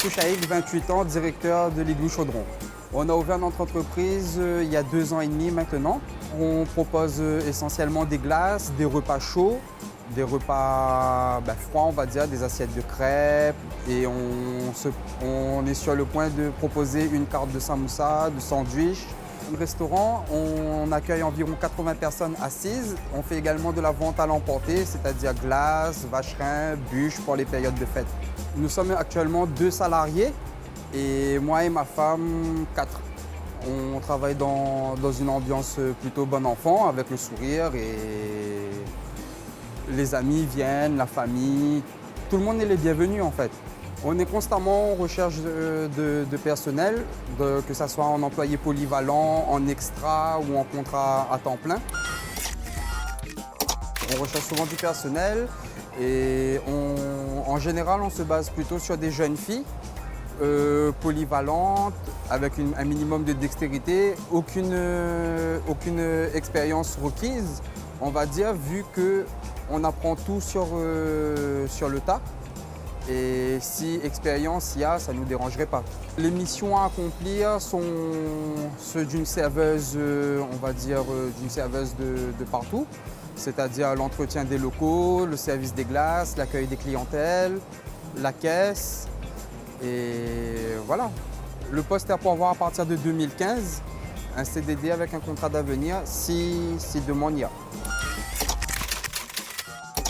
Monsieur Chaïk, 28 ans, directeur de l'Igloo Chaudron. On a ouvert notre entreprise il y a 2 ans et demi maintenant. On propose essentiellement des glaces, des repas chauds, des repas froids, on va dire, des assiettes de crêpes. Et on est sur le point de proposer une carte de samoussa, de sandwich. Le restaurant, on accueille environ 80 personnes assises. On fait également de la vente à l'emporter, c'est-à-dire glace, vacherin, bûches pour les périodes de fête. Nous sommes actuellement 2 salariés et moi et ma femme, 4. On travaille dans une ambiance plutôt bon enfant, avec le sourire et les amis viennent, la famille. Tout le monde est les bienvenus en fait. On est constamment en recherche de personnel, que ce soit en employé polyvalent, en extra ou en contrat à temps plein. On recherche souvent du personnel et en général, on se base plutôt sur des jeunes filles polyvalentes, avec un minimum de dextérité, aucune expérience requise, on va dire, vu qu'on apprend tout sur le tas. Et si expérience il y a, ça ne nous dérangerait pas. Les missions à accomplir sont ceux d'une serveuse, on va dire, d'une serveuse de partout. C'est-à-dire l'entretien des locaux, le service des glaces, l'accueil des clientèles, la caisse. Et voilà. Le poste est à pourvoir à partir de 2015. Un CDD avec un contrat d'avenir si demande y a.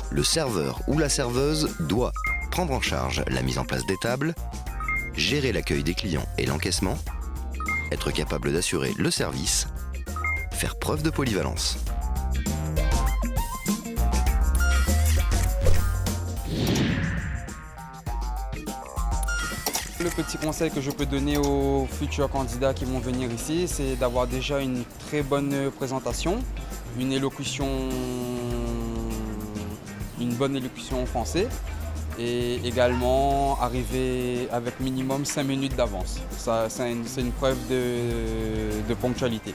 Le serveur ou la serveuse doit prendre en charge la mise en place des tables, gérer l'accueil des clients et l'encaissement, être capable d'assurer le service, faire preuve de polyvalence. Le petit conseil que je peux donner aux futurs candidats qui vont venir ici, c'est d'avoir déjà une très bonne présentation, une bonne élocution en français et également arriver avec minimum 5 minutes d'avance. C'est une preuve de ponctualité.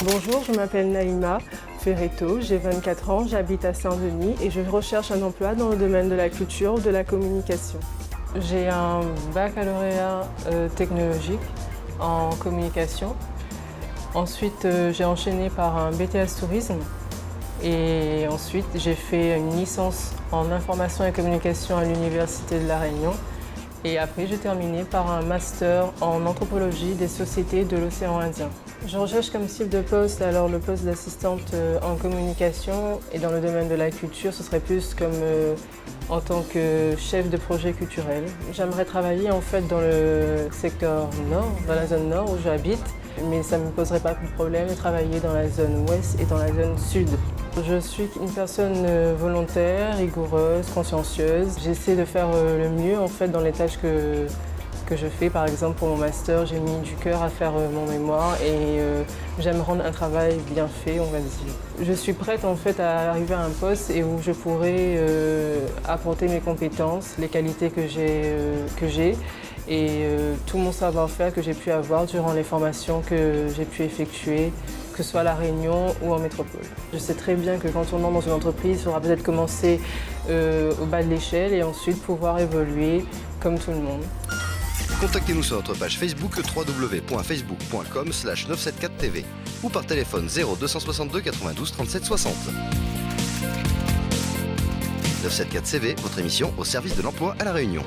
Bonjour, je m'appelle Naïma Ferretto, j'ai 24 ans, j'habite à Saint-Denis et je recherche un emploi dans le domaine de la culture ou de la communication. J'ai un baccalauréat technologique en communication. Ensuite, j'ai enchaîné par un BTS tourisme et ensuite j'ai fait une licence en information et communication à l'Université de La Réunion. Et après, j'ai terminé par un master en anthropologie des sociétés de l'océan Indien. Je recherche comme type de poste, alors le poste d'assistante en communication et dans le domaine de la culture, ce serait plus comme en tant que chef de projet culturel. J'aimerais travailler en fait dans le secteur nord, dans la zone nord où j'habite, mais ça ne me poserait pas de problème de travailler dans la zone ouest et dans la zone sud. Je suis une personne volontaire, rigoureuse, consciencieuse. J'essaie de faire le mieux en fait dans les tâches que je fais. Par exemple, pour mon master, j'ai mis du cœur à faire mon mémoire et j'aime rendre un travail bien fait, on va dire. Je suis prête en fait à arriver à un poste et où je pourrais apporter mes compétences, les qualités que j'ai et tout mon savoir-faire que j'ai pu avoir durant les formations que j'ai pu effectuer, que ce soit à La Réunion ou en métropole. Je sais très bien que quand on entre dans une entreprise, il faudra peut-être commencer au bas de l'échelle et ensuite pouvoir évoluer comme tout le monde. Contactez-nous sur notre page Facebook www.facebook.com/974tv ou par téléphone 0262 92 37 60. 974 CV, votre émission au service de l'emploi à La Réunion.